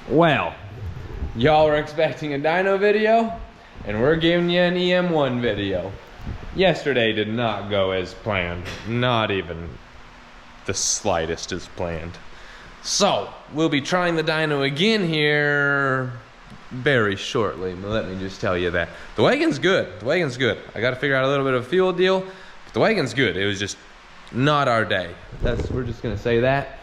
Well, y'all were expecting a dyno video, and we're giving you an EM1 video. Yesterday did not go as planned, not even the slightest as planned. So, we'll be trying the dyno again here very shortly, but let me just tell you that. The wagon's good, the wagon's good. I gotta figure out a little bit of a fuel deal, but the wagon's good. It was just not our day. We're just gonna say that.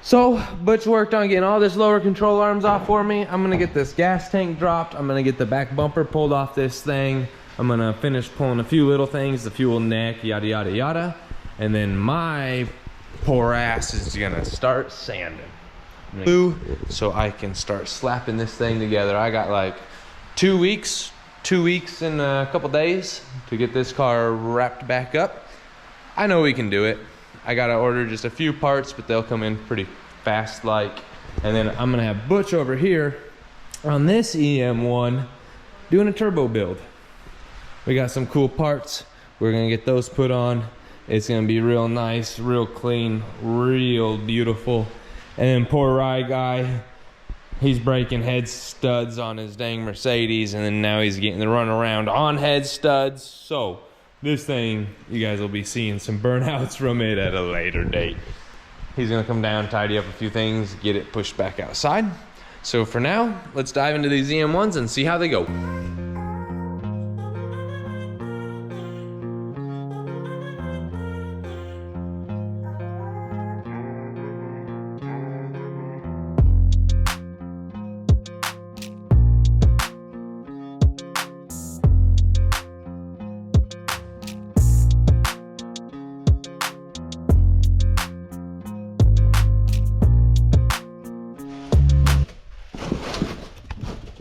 So, Butch worked on getting all this lower control arms off for me. I'm gonna get this gas tank dropped. I'm gonna get the back bumper pulled off this thing. I'm gonna finish pulling a few little things, the fuel neck, yada, yada, yada. And then my poor ass is gonna start sanding. So I can start slapping this thing together. I got like 2 weeks and a couple days to get this car wrapped back up. I know we can do it. I gotta order just a few parts, but they'll come in pretty fast like. And then I'm gonna have Butch over here on this EM1 doing a turbo build. We got some cool parts. We're gonna get those put on. It's gonna be real nice, real clean, real beautiful. And then poor Rye guy, he's breaking head studs on his dang Mercedes, and then now he's getting the run around on head studs. So this thing, you guys will be seeing some burnouts from it at a later date. He's gonna come down, tidy up a few things, get it pushed back outside. So for now, let's dive into these EM1s and see how they go.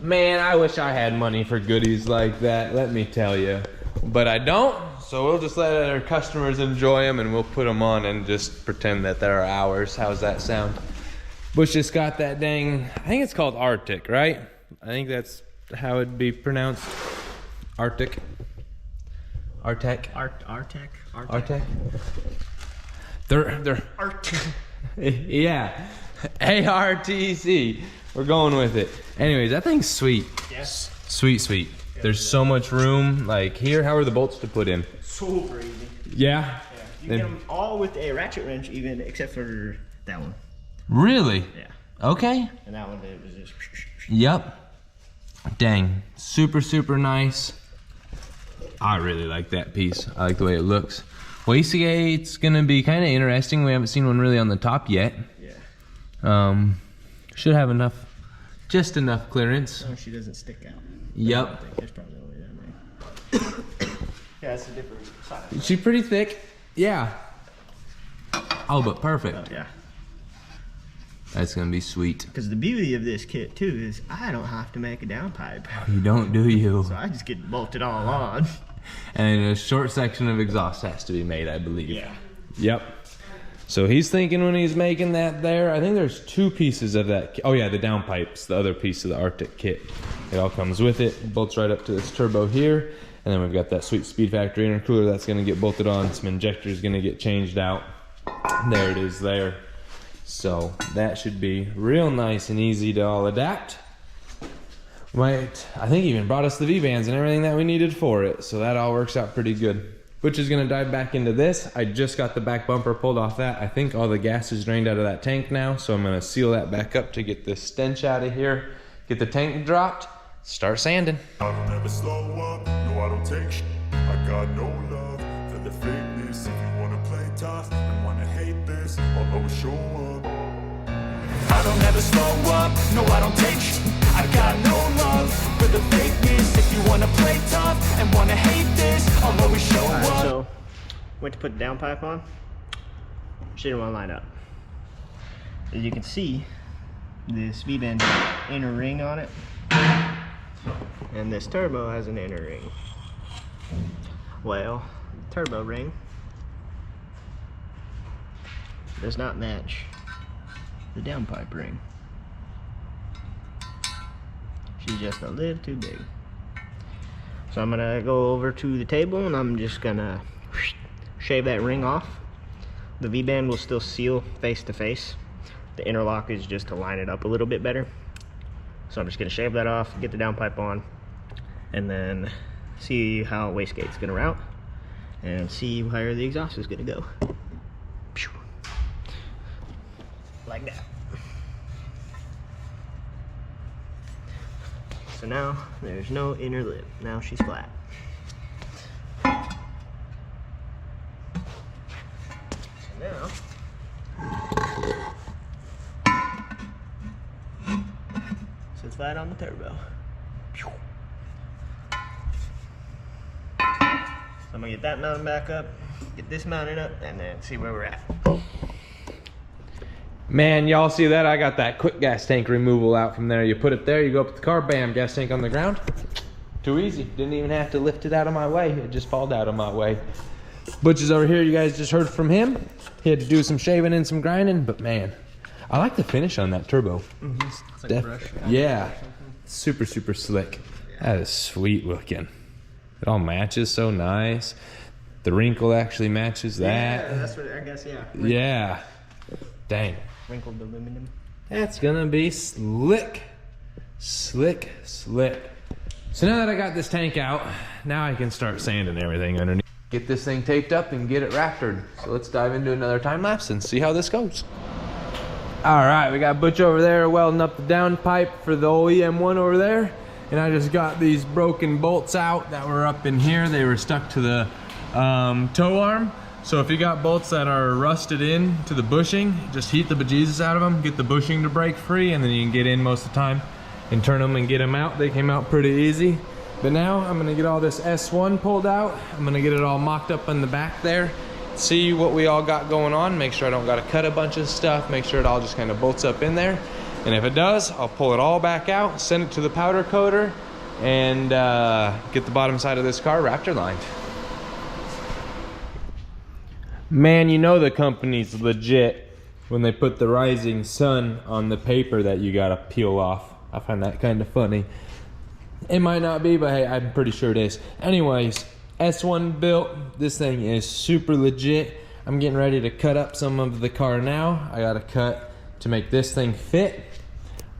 Man, I wish I had money for goodies like that, let me tell you. But I don't, so we'll just let our customers enjoy them and we'll put them on and just pretend that they're ours. How's that sound? Bush just got that dang, I think it's called Arctic, right? I think that's how it'd be pronounced. Arctic. Arctic. Arctic. Arctic. They're Arctic. Yeah. ARTC. We're going with it. Anyways, that thing's sweet. Yes. Sweet, sweet. Yeah, there's so much room. Like here, how are the bolts to put in? Super easy. Yeah? You get them all with a ratchet wrench, even except for that one. Really? Yeah. Okay. And that one, it was just. Yep. Dang. Super, super nice. I really like that piece. I like the way it looks. Wastegate's gonna be kind of interesting. We haven't seen one really on the top yet. Yeah. Should have enough. Just enough clearance. Oh, she doesn't stick out. Yep. I think there's probably only that many. Yeah, it's a different size. She's pretty thick. Yeah. Oh, but perfect. Oh, yeah. That's gonna be sweet. Because the beauty of this kit too is I don't have to make a downpipe. You don't, do you? So I just get bolted all on. And a short section of exhaust has to be made, I believe. Yeah. Yep. So he's thinking when he's making that there, I think there's 2 pieces of that. Oh yeah, the downpipes, the other piece of the Arctic kit. It all comes with it. Bolts right up to this turbo here. And then we've got that sweet Speed Factory intercooler that's gonna get bolted on. Some injectors gonna get changed out. There it is there. So that should be real nice and easy to all adapt. Right, I think he even brought us the V-bands and everything that we needed for it. So that all works out pretty good. Butch is gonna dive back into this. I just got the back bumper pulled off that. I think all the gas is drained out of that tank now, so I'm gonna seal that back up to get this stench out of here, get the tank dropped, start sanding. I don't ever slow up, no I don't take sh**. I got no love for the fakeness. If you wanna play tough and wanna hate this, I'll always show up. I don't ever slow up, no I don't take sh**. I got no love for the fakeness. If you wanna play tough and wanna hate this, I'll always show up. So, went to put the downpipe on. She didn't want to line up. As you can see, this V-band has an inner ring on it. And this turbo has an inner ring. Well, turbo ring does not match the downpipe ring. She's just a little too big. So I'm gonna go over to the table and I'm just gonna shave that ring off. The V-band will still seal face to face. The interlock is just to line it up a little bit better. So I'm just gonna shave that off, get the downpipe on, and then see how wastegate's gonna route, and see where the exhaust is gonna go. Like that. So now there's no inner lip. Now she's flat. So now sits flat on the turbo. So I'm gonna get that mounted back up, get this mounted up, and then see where we're at. Man, y'all see that? I got that quick gas tank removal out from there. You put it there, you go up to the car, bam, gas tank on the ground. Too easy. Didn't even have to lift it out of my way. It just falled out of my way. Butch is over here. You guys just heard from him. He had to do some shaving and some grinding, but man, I like the finish on that turbo. It's like fresh. Yeah, super, super slick. That is sweet looking. It all matches so nice. The wrinkle actually matches that. Yeah, that's what I guess, yeah. Yeah. Dang. Wrinkled aluminum. That's gonna be slick. Slick, slick. So now that I got this tank out, now I can start sanding everything underneath. Get this thing taped up and get it raftered. So let's dive into another time lapse and see how this goes. All right, we got Butch over there welding up the downpipe for the old EM1 over there. And I just got these broken bolts out that were up in here. They were stuck to the tow arm. So if you got bolts that are rusted in to the bushing, just heat the bejesus out of them, get the bushing to break free, and then you can get in most of the time and turn them and get them out. They came out pretty easy. But now I'm gonna get all this S1 pulled out. I'm gonna get it all mocked up in the back there, see what we all got going on, make sure I don't gotta cut a bunch of stuff, make sure it all just kind of bolts up in there. And if it does, I'll pull it all back out, send it to the powder coater, and get the bottom side of this car Raptor lined. Man, you know the company's legit when they put the rising sun on the paper that you gotta peel off. I find that kind of funny. It might not be, but hey, I'm pretty sure it is. Anyways, S1 built. This thing is super legit. I'm getting ready to cut up some of the car now. I gotta cut to make this thing fit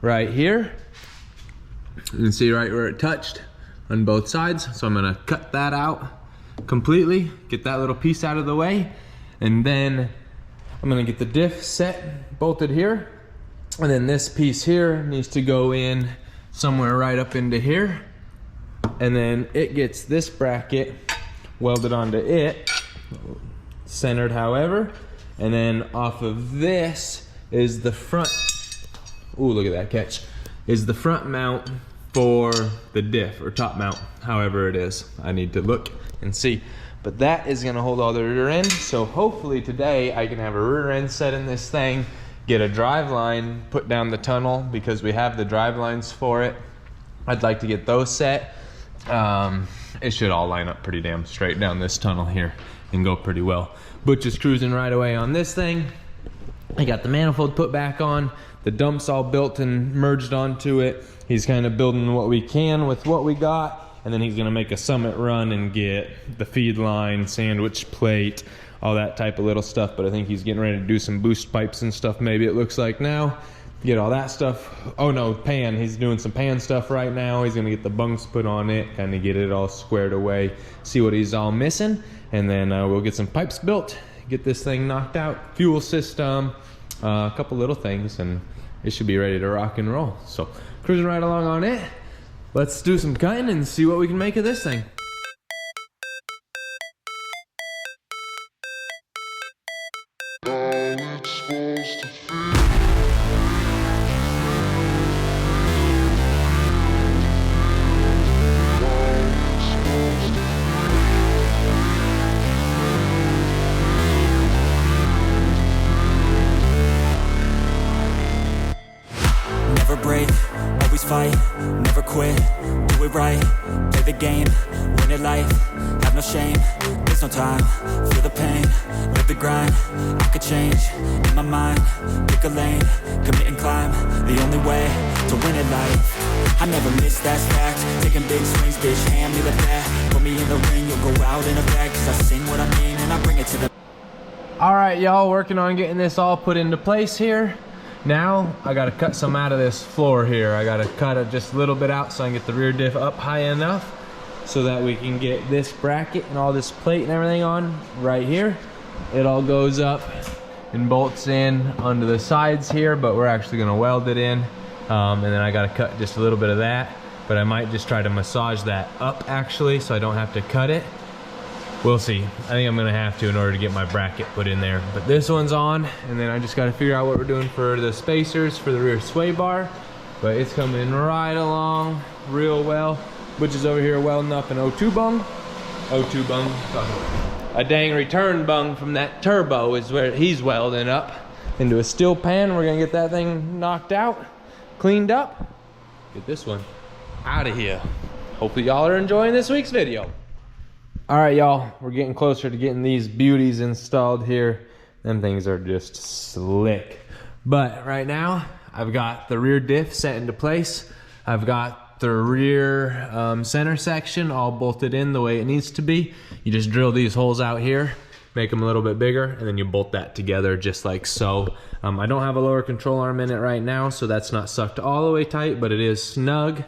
right here. You can see right where it touched on both sides. So I'm gonna cut that out completely, get that little piece out of the way. And then I'm gonna get the diff set, bolted here. And then this piece here needs to go in somewhere right up into here. And then it gets this bracket welded onto it, centered however. And then off of this is the front, ooh, look at that catch, is the front mount for the diff, or top mount, however it is. I need to look and see. But that is gonna hold all the rear end. So hopefully today I can have a rear end set in this thing, get a drive line put down the tunnel because we have the drive lines for it. I'd like to get those set. It should all line up pretty damn straight down this tunnel here and go pretty well. Butch is cruising right away on this thing. I got the manifold put back on. The dump's all built and merged onto it. He's kind of building what we can with what we got. And then he's gonna make a summit run and get the feed line, sandwich plate, all that type of little stuff. But I think he's getting ready to do some boost pipes and stuff, maybe it looks like now. Get all that stuff. Oh no, pan. He's doing some pan stuff right now. He's gonna get the bunks put on it, kind of get it all squared away, see what he's all missing. And then we'll get some pipes built, get this thing knocked out, fuel system, a couple little things, and it should be ready to rock and roll. So cruising right along on it. Let's do some cutting and see what we can make of this thing. Never break, always fight, never quit, do it right, play the game, win it life, have no shame, there's no time, feel the pain, live the grind, I could change, in my mind, pick a lane, commit and climb, the only way to win it life, I never miss, that's fact, taking big swings, bitch, hand me the bat, put me in the ring, you'll go out in a bag, cause I sing what I mean and I bring it to the All right, y'all, working on getting this all put into place here. Now I gotta cut some out of this floor here. I gotta cut it just a little bit out so I can get the rear diff up high enough so that we can get this bracket and all this plate and everything on right here. It all goes up and bolts in onto the sides here, but we're actually gonna weld it in. And then I gotta cut just a little bit of that, but I might just try to massage that up actually so I don't have to cut it. We'll see. I think I'm gonna have to in order to get my bracket put in there. But this one's on, and then I just gotta figure out what we're doing for the spacers for the rear sway bar. But it's coming right along real well. Butch is over here welding up an O2 bung. O2 bung. A dang return bung from that turbo is where he's welding up into a steel pan. We're gonna get that thing knocked out, cleaned up, get this one out of here. Hopefully y'all are enjoying this week's video. All right, y'all, we're getting closer to getting these beauties installed here. Them things are just slick. But right now, I've got the rear diff set into place. I've got the rear center section all bolted in the way it needs to be. You just drill these holes out here, make them a little bit bigger, and then you bolt that together just like so. I don't have a lower control arm in it right now, so that's not sucked all the way tight, but it is snug.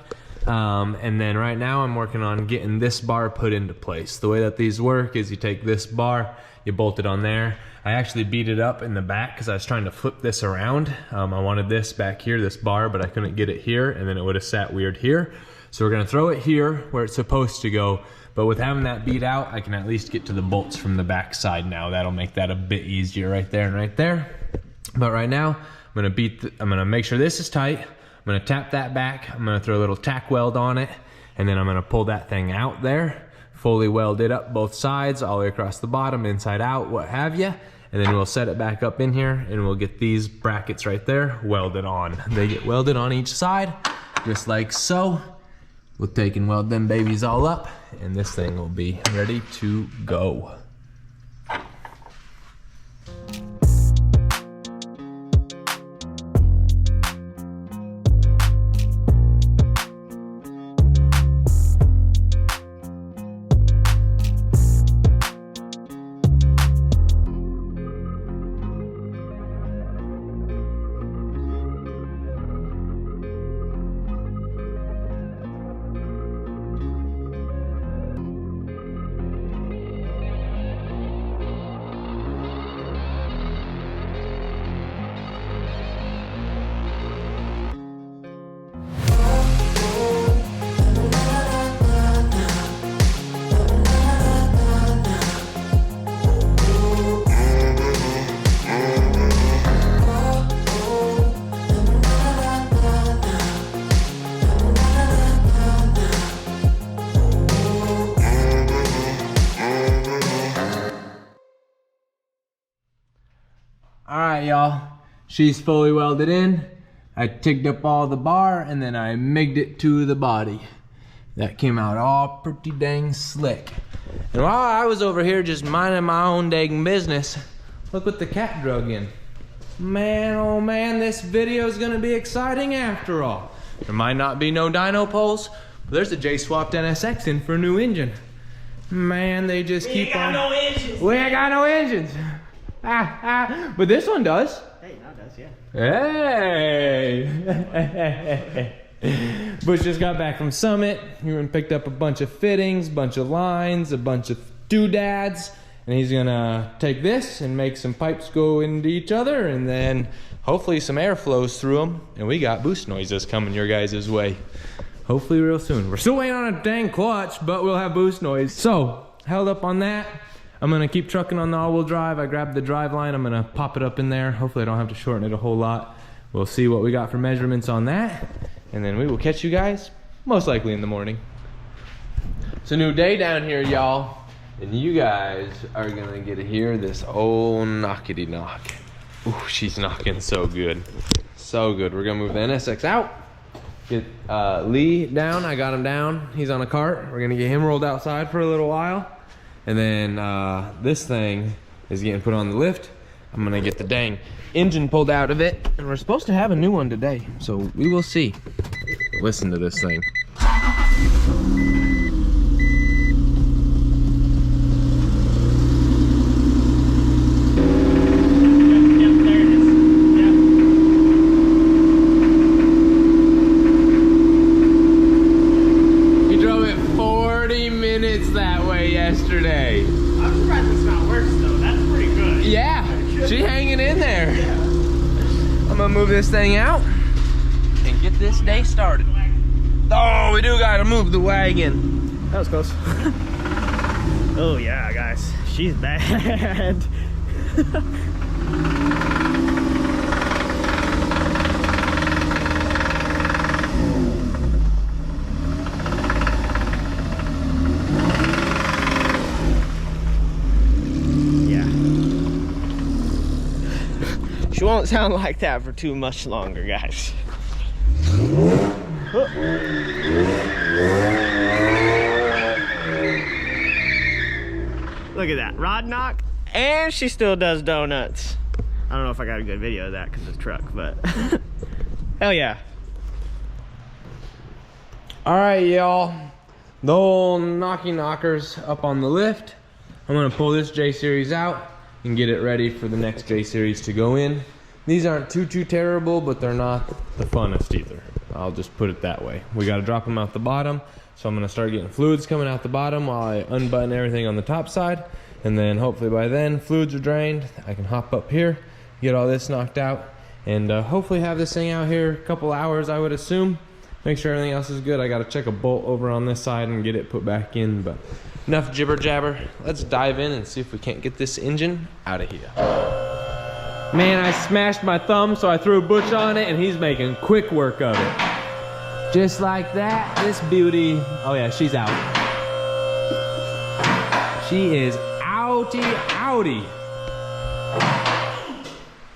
And then right now I'm working on getting this bar put into place. The way that these work is you take this bar, you bolt it on there. I actually beat it up in the back because I was trying to flip this around. I wanted this back here, this bar, but I couldn't get it here, and then it would have sat weird here. So we're gonna throw it here where it's supposed to go, but with having that beat out, I can at least get to the bolts from the back side now. That'll make that a bit easier right there and right there. But right now, I'm gonna make sure this is tight. I'm gonna tap that back. I'm gonna throw a little tack weld on it, and then I'm gonna pull that thing out there, fully weld it up both sides, all the way across the bottom, inside out, what have you. And then we'll set it back up in here, and we'll get these brackets right there welded on. They get welded on each side, just like so. We'll take and weld them babies all up, and this thing will be ready to go. All right, y'all, she's fully welded in. I tigged up all the bar, and then I migged it to the body. That came out all pretty dang slick. And while I was over here just minding my own dang business, look what the cat drug in. Man, oh man, this video is gonna be exciting after all. There might not be no dyno poles, but there's a J-swapped NSX in for a new engine. Man, they just keep on. We ain't got no engines. We ain't got no engines. But this one does. Hey, now it does, yeah. Hey! Butch just got back from Summit. He went and picked up a bunch of fittings, a bunch of lines, a bunch of doodads, and he's gonna take this and make some pipes go into each other, and then hopefully some air flows through them, and we got boost noises coming your guys' way. Hopefully real soon. We're still waiting on a dang clutch, but we'll have boost noise. So, held up on that. I'm gonna keep trucking on the all-wheel drive. I grabbed the drive line. I'm gonna pop it up in there. Hopefully I don't have to shorten it a whole lot. We'll see what we got for measurements on that. And then we will catch you guys most likely in the morning. It's a new day down here, y'all. And you guys are gonna get to hear this old knockety knock. Ooh, she's knocking so good. So good. We're gonna move the NSX out. Get Lee down. I got him down. He's on a cart. We're gonna get him rolled outside for a little while. And then this thing is getting put on the lift. I'm gonna get the dang engine pulled out of it. And we're supposed to have a new one today, so we will see. Listen to this thing. She hanging in there. I'm gonna move this thing out and get this day started. Oh, we do gotta move the wagon. That was close. Oh yeah, guys, she's bad. She won't sound like that for too much longer, guys. Look at that, rod knock, and she still does donuts. I don't know if I got a good video of that because of the truck, but hell yeah. All right, y'all. The old knocky knockers up on the lift. I'm gonna pull this J series out and get it ready for the next J series to go in. These aren't too terrible, but they're not the funnest either. I'll just put it that way. We gotta drop them out the bottom, so I'm gonna start getting fluids coming out the bottom while I unbutton everything on the top side, and then hopefully by then fluids are drained. I can hop up here, get all this knocked out, and hopefully have this thing out here a couple hours, I would assume. Make sure everything else is good. I gotta check a bolt over on this side and get it put back in, but enough jibber jabber. Let's dive in and see if we can't get this engine out of here. Man, I smashed my thumb, so I threw Butch on it, and he's making quick work of it. Just like that, this beauty. Oh yeah, she's out. She is outie.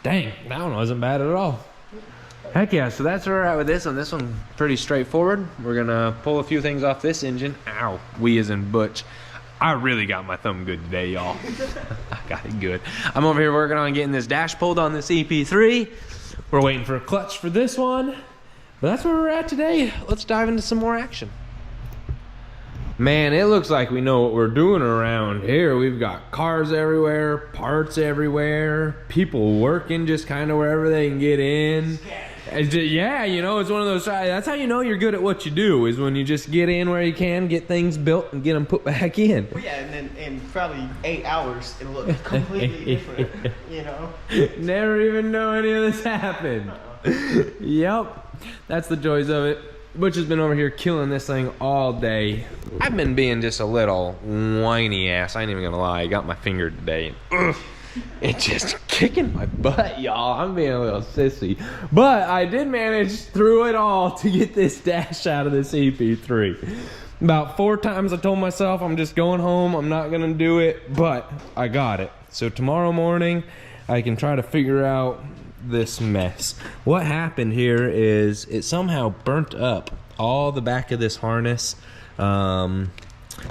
Dang, that one wasn't bad at all. Heck yeah, so that's where we're at with this one. This one pretty straightforward. We're gonna pull a few things off this engine. Ow, we as in Butch. I really got my thumb good today, y'all. I got it good. I'm over here working on getting this dash pulled on this EP3. We're waiting for a clutch for this one. But that's where we're at today. Let's dive into some more action. Man, it looks like we know what we're doing around here. We've got cars everywhere, parts everywhere, people working just kind of wherever they can get in. Yeah, you know, it's one of those, that's how you know you're good at what you do, is when you just get in where you can, get things built, and get them put back in. Well, yeah, and then in probably 8 hours, it'll look completely different, you know? Never even know any of this happened. Yep, that's the joys of it. Butch has been over here killing this thing all day. I've been being just a little whiny ass. I ain't even gonna lie. I got my finger today. And, it's just kicking my butt, y'all. I'm being a little sissy. But I did manage through it all to get this dash out of this EP3. About 4 times I told myself I'm just going home. I'm not gonna do it, but I got it. So tomorrow morning, I can try to figure out this mess. What happened here is it somehow burnt up all the back of this harness. I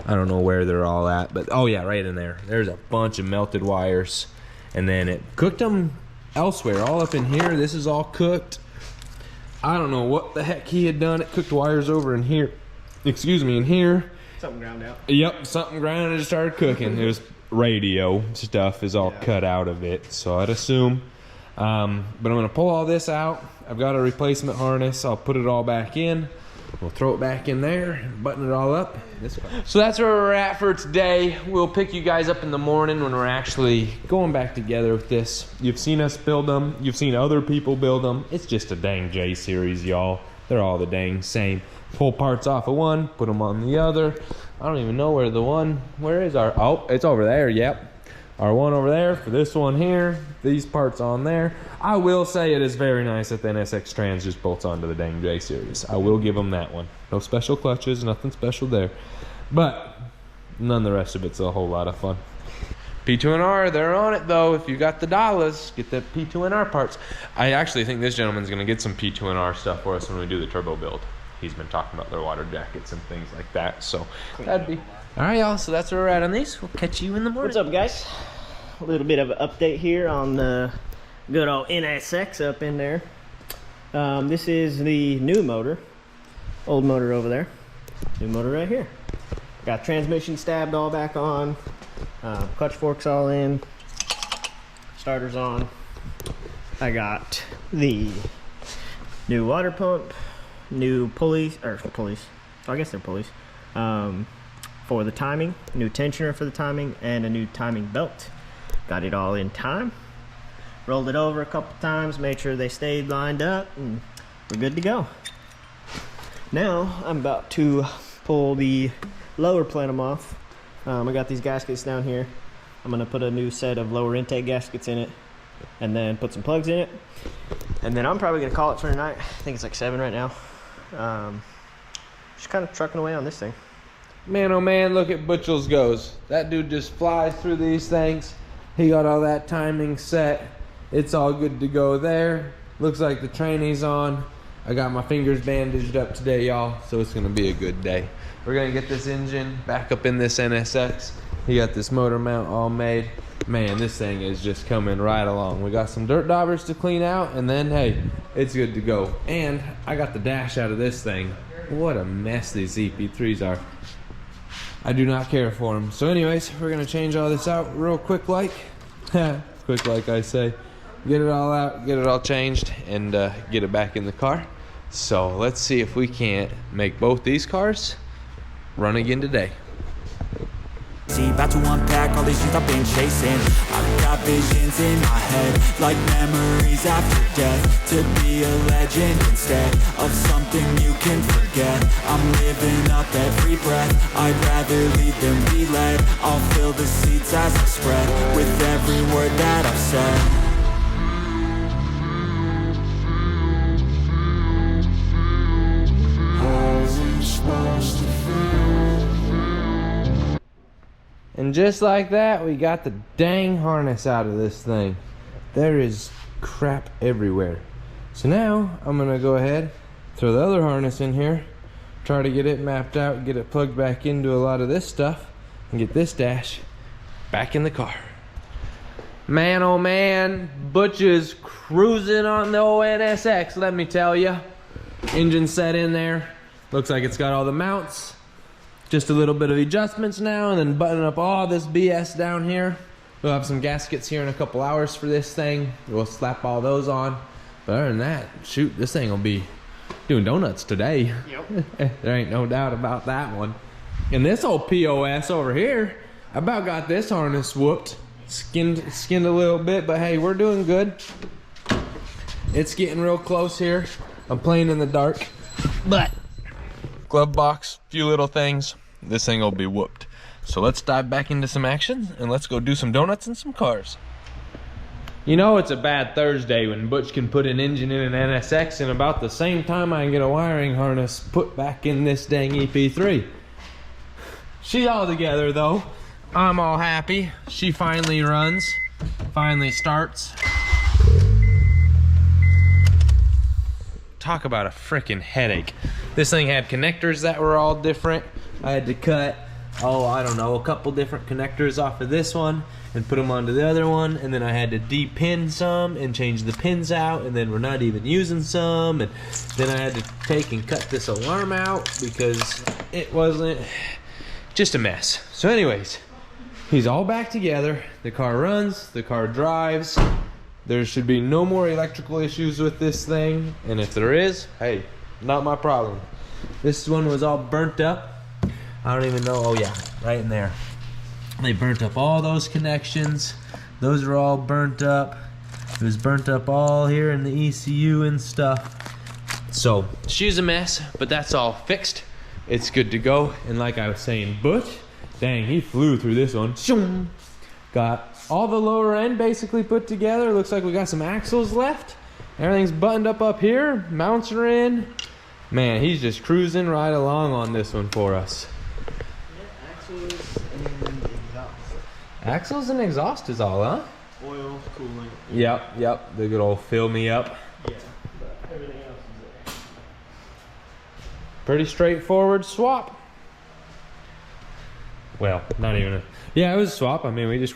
don't know where they're all at, but oh yeah, right in there. There's a bunch of melted wires, and then it cooked them elsewhere, all up in here. This is all cooked. I don't know what the heck he had done. It cooked wires over in here. Excuse me, in here. Something ground out. Yep, something ground and it started cooking. It was radio stuff is all cut out of it, so I'd assume. But I'm gonna pull all this out. I've got a replacement harness. I'll put it all back in. We'll throw it back in there, button it all up. So that's where we're at for today. We'll pick you guys up in the morning when we're actually going back together with this. You've seen us build them. You've seen other people build them. It's just a dang J series, y'all. They're all the dang same. Pull parts off of one, put them on the other. I don't even know where the one, where is our, oh, it's over there, yep. Our one over there for this one here, these parts on there. I will say it is very nice that the NSX trans just bolts onto the dang J series. I will give them that one. No special clutches, nothing special there. But none of the rest of it's a whole lot of fun. P2R, they're on it though. If you got the dollars, get the P2R parts. I actually think this gentleman's gonna get some P2R stuff for us when we do the turbo build. He's been talking about their water jackets and things like that, so that'd be. All right, y'all, so that's where we're at on these. We'll catch you in the morning. What's up, guys? A little bit of an update here on the good old NSX up in there. This is the new motor. Old motor over there. New motor right here. Got transmission stabbed all back on. Clutch forks all in. Starter's on. I got the new water pump. New pulleys, I guess they're pulleys, for the timing, new tensioner for the timing, and a new timing belt. Got it all in time. rolled it over a couple times, made sure they stayed lined up, and we're good to go. Now I'm about to pull the lower plenum off. I got these gaskets down here. I'm gonna put a new set of lower intake gaskets in it and then put some plugs in it. And then I'm probably gonna call it for tonight. I think it's like 7 right now. Just kind of trucking away on this thing. Man, oh man, look at Butchell's goes. That dude just flies through these things. He got all that timing set. It's all good to go there. Looks like the trainee's on. I got my fingers bandaged up today, y'all, so it's gonna be a good day. We're gonna get this engine back up in this NSX. He got this motor mount all made. Man, this thing is just coming right along. We got some dirt daubers to clean out, and then, hey, it's good to go. And I got the dash out of this thing. What a mess these EP3s are. I do not care for them. So anyways, we're gonna change all this out real quick like. Quick like I say. Get it all out, get it all changed, and get it back in the car. So let's see if we can't make both these cars run again today. About to unpack all these things I've been chasing. I've got visions in my head, like memories after death. To be a legend instead of something you can forget. I'm living up every breath, I'd rather lead than be led. I'll fill the seats as I spread, with every word that I've said. And just like that, we got the dang harness out of this thing. There is crap everywhere. So now I'm gonna go ahead, throw the other harness in here, try to get it mapped out, get it plugged back into a lot of this stuff, and get this dash back in the car. Man, oh man, Butch is cruising on the old NSX, let me tell ya. Engine set in there. Looks like it's got all the mounts. Just a little bit of adjustments now, and then button up all this BS down here. We'll have some gaskets here in a couple hours for this thing. We'll slap all those on. But other than that, shoot, this thing will be doing donuts today. Yep. There ain't no doubt about that one. And this old POS over here, I about got this harness whooped. Skinned a little bit, but hey, we're doing good. It's getting real close here. I'm playing in the dark, but glove box, few little things. This thing will be whooped. So let's dive back into some action and let's go do some donuts and some cars. You know it's a bad Thursday when Butch can put an engine in an NSX and about the same time I can get a wiring harness put back in this dang EP3. She's all together though. I'm all happy. She finally runs, finally starts. Talk about a freaking headache. This thing had connectors that were all different. I had to cut, I don't know, a couple different connectors off of this one and put them onto the other one, and then I had to de-pin some and change the pins out, and then we're not even using some, and then I had to take and cut this alarm out because it wasn't, just a mess. So anyways, he's all back together. The car runs, the car drives. There should be no more electrical issues with this thing, and if there is, hey, not my problem. This one was all burnt up. I don't even know, oh yeah, right in there. They burnt up all those connections. Those are all burnt up. It was burnt up all here in the ECU and stuff. So, she's a mess, but that's all fixed. It's good to go, and like I was saying, Butch, dang, he flew through this one. Got all the lower end basically put together. Looks like we got some axles left. Everything's buttoned up here. Mounts are in. Man, he's just cruising right along on this one for us. Yeah, axles and exhaust. Axles and exhaust is all, huh? Oil, coolant. Yep. The good old fill me up. Yeah, but everything else is there. Pretty straightforward swap. Well, not even a... Yeah, it was a swap. I mean, we just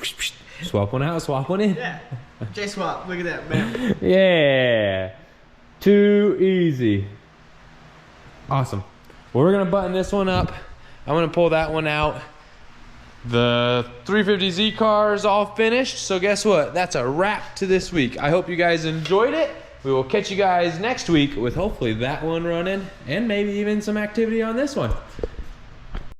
swap one out, swap one in. Yeah, J-swap, look at that, man. Yeah, too easy. Awesome. Well, we're gonna button this one up. I'm gonna pull that one out. The 350Z car is all finished, so guess what? That's a wrap to this week. I hope you guys enjoyed it. We will catch you guys next week with hopefully that one running and maybe even some activity on this one.